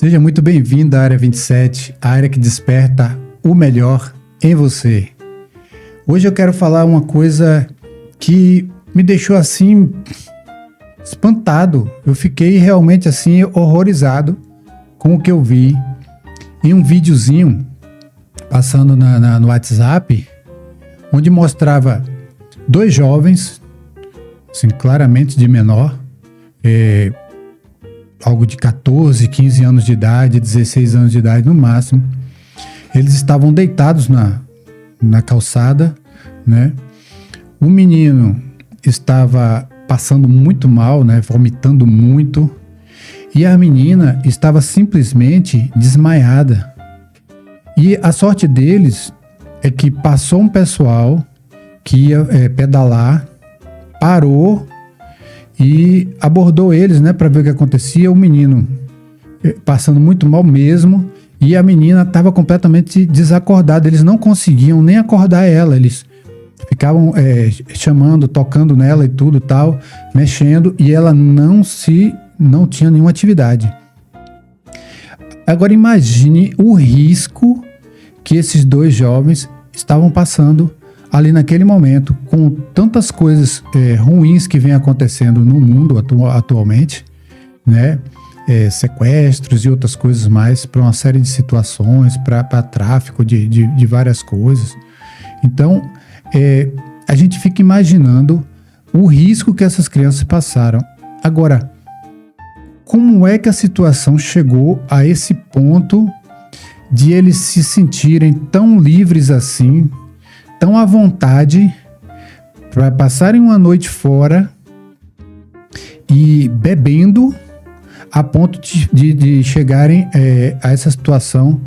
Seja muito bem-vindo à Área 27, a área que desperta o melhor em você. Hoje eu quero falar uma coisa que me deixou assim espantado. Eu fiquei realmente assim horrorizado com o que eu vi em um videozinho passando no WhatsApp, onde mostrava dois jovens, assim, claramente de menor, algo de 14, 15 anos de idade, 16 anos de idade no máximo. Eles estavam deitados na calçada, né? O menino estava passando muito mal, né? Vomitando muito. E a menina estava simplesmente desmaiada. E a sorte deles é que passou um pessoal que ia pedalar, parou e abordou eles, né, para ver o que acontecia. O menino passando muito mal mesmo, e a menina estava completamente desacordada. Eles não conseguiam nem acordar ela. Eles ficavam chamando, tocando nela e tudo tal, mexendo, e ela não tinha nenhuma atividade. Agora imagine o risco que esses dois jovens estavam passando ali naquele momento, com tantas coisas ruins que vem acontecendo no mundo atualmente, né? Sequestros e outras coisas mais, para uma série de situações, para tráfico de várias coisas. Então, a gente fica imaginando o risco que essas crianças passaram. Agora, como é que a situação chegou a esse ponto de eles se sentirem tão livres assim, tão à vontade, para passarem uma noite fora e bebendo, a ponto de chegarem a essa situação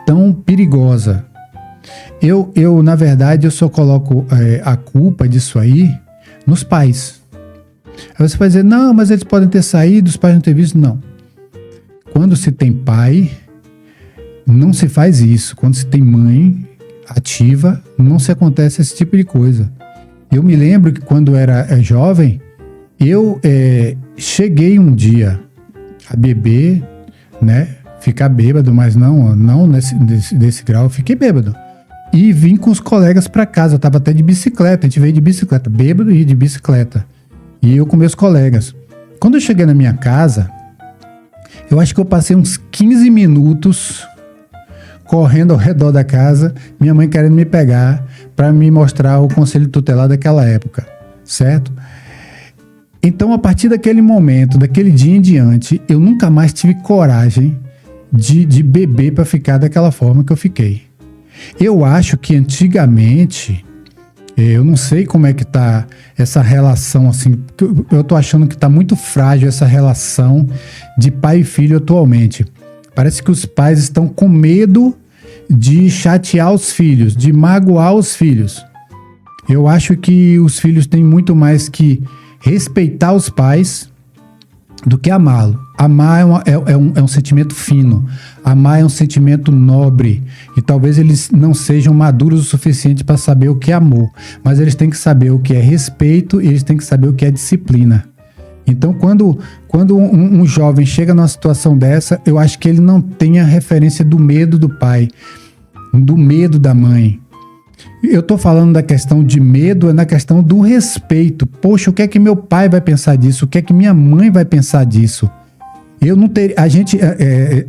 tão perigosa? Eu, na verdade, eu só coloco a culpa disso aí nos pais. Aí você vai dizer, não, mas eles podem ter saído, os pais não ter visto. Não. Quando se tem pai, não se faz isso. Quando se tem mãe ativa, não se acontece esse tipo de coisa. Eu me lembro que quando era jovem, eu cheguei um dia a beber, né? Ficar bêbado, mas não desse grau, eu fiquei bêbado. E vim com os colegas para casa, eu tava até de bicicleta, a gente veio de bicicleta, bêbado e de bicicleta. E eu com meus colegas. Quando eu cheguei na minha casa, eu acho que eu passei uns 15 minutos correndo ao redor da casa, minha mãe querendo me pegar para me mostrar o conselho tutelar daquela época, certo? Então, a partir daquele momento, daquele dia em diante, eu nunca mais tive coragem de beber para ficar daquela forma que eu fiquei. Eu acho que antigamente, eu não sei como é que tá essa relação, assim, eu tô achando que tá muito frágil essa relação de pai e filho atualmente. Parece que os pais estão com medo de chatear os filhos, de magoar os filhos. Eu acho que os filhos têm muito mais que respeitar os pais do que amá-lo. Amar é um sentimento fino. Amar é um sentimento nobre. E talvez eles não sejam maduros o suficiente para saber o que é amor. Mas eles têm que saber o que é respeito e eles têm que saber o que é disciplina. Então, quando um jovem chega numa situação dessa, eu acho que ele não tem a referência do medo do pai, do medo da mãe. Eu estou falando da questão de medo, é na questão do respeito. Poxa, o que é que meu pai vai pensar disso? O que é que minha mãe vai pensar disso?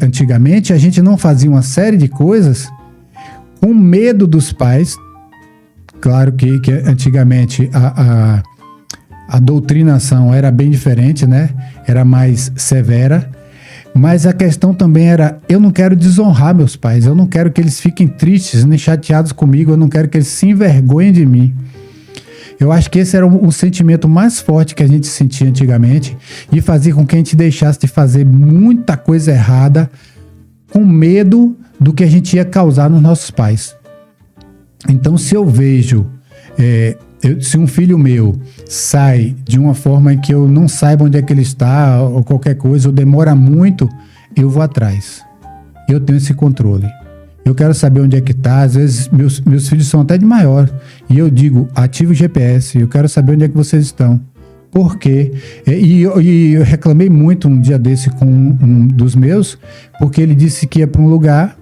Antigamente, a gente não fazia uma série de coisas com medo dos pais. Claro que antigamente a doutrinação era bem diferente, né? Era mais severa. Mas a questão também era, eu não quero desonrar meus pais, eu não quero que eles fiquem tristes, nem chateados comigo, eu não quero que eles se envergonhem de mim. Eu acho que esse era o sentimento mais forte que a gente sentia antigamente e fazia com que a gente deixasse de fazer muita coisa errada com medo do que a gente ia causar nos nossos pais. Então, se eu vejo... se um filho meu sai de uma forma em que eu não saiba onde é que ele está ou qualquer coisa, ou demora muito, eu vou atrás. Eu tenho esse controle. Eu quero saber onde é que está. Às vezes meus filhos são até de maior e eu digo, ative o GPS, eu quero saber onde é que vocês estão. Porque, e eu reclamei muito um dia desse com um dos meus, porque ele disse que ia para um lugar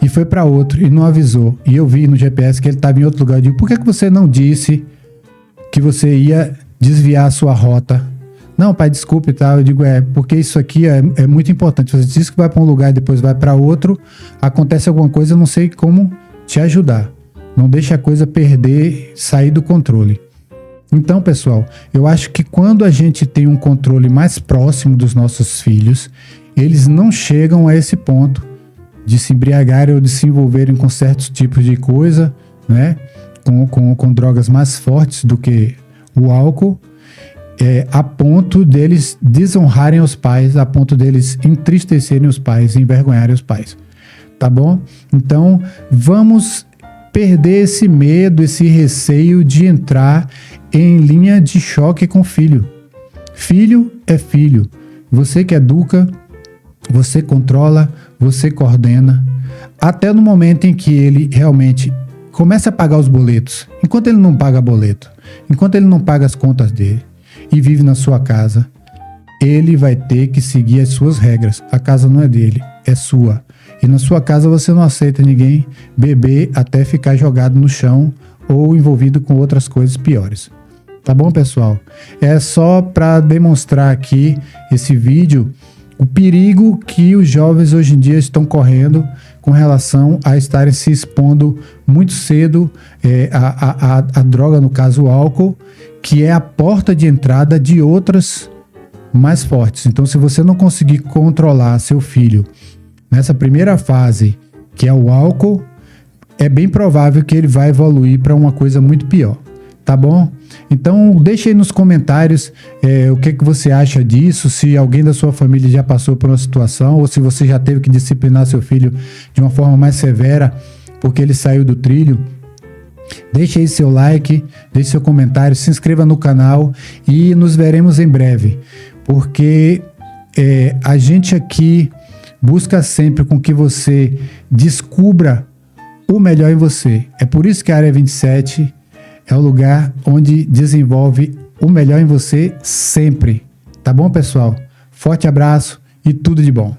e foi para outro e não avisou. E eu vi no GPS que ele estava em outro lugar. Eu digo, por que você não disse que você ia desviar a sua rota? Não, pai, desculpe e tal. Eu digo, porque isso aqui é muito importante. Você disse que vai para um lugar e depois vai para outro, acontece alguma coisa, eu não sei como te ajudar. Não deixe a coisa sair do controle. Então, pessoal, eu acho que quando a gente tem um controle mais próximo dos nossos filhos, eles não chegam a esse ponto de se embriagarem ou de se envolverem com certos tipos de coisa, né? Com drogas mais fortes do que o álcool, a ponto deles desonrarem os pais, a ponto deles entristecerem os pais, envergonharem os pais. Tá bom? Então, vamos perder esse medo, esse receio de entrar em linha de choque com o filho. Filho é filho. Você que educa, você controla, você coordena, até no momento em que ele realmente começa a pagar os boletos. Enquanto ele não paga boleto, enquanto ele não paga as contas dele e vive na sua casa, ele vai ter que seguir as suas regras. A casa não é dele, é sua. E na sua casa você não aceita ninguém beber até ficar jogado no chão ou envolvido com outras coisas piores. Tá bom, pessoal? É só para demonstrar aqui esse vídeo o perigo que os jovens hoje em dia estão correndo com relação a estarem se expondo muito cedo a droga, no caso o álcool, que é a porta de entrada de outras mais fortes. Então, se você não conseguir controlar seu filho nessa primeira fase, que é o álcool, é bem provável que ele vai evoluir para uma coisa muito pior, tá bom? Então, deixe aí nos comentários o que você acha disso, se alguém da sua família já passou por uma situação, ou se você já teve que disciplinar seu filho de uma forma mais severa, porque ele saiu do trilho. Deixe aí seu like, deixe seu comentário, se inscreva no canal e nos veremos em breve, porque a gente aqui busca sempre com que você descubra o melhor em você. É por isso que a Área 27 é o lugar onde desenvolve o melhor em você sempre. Tá bom, pessoal? Forte abraço e tudo de bom.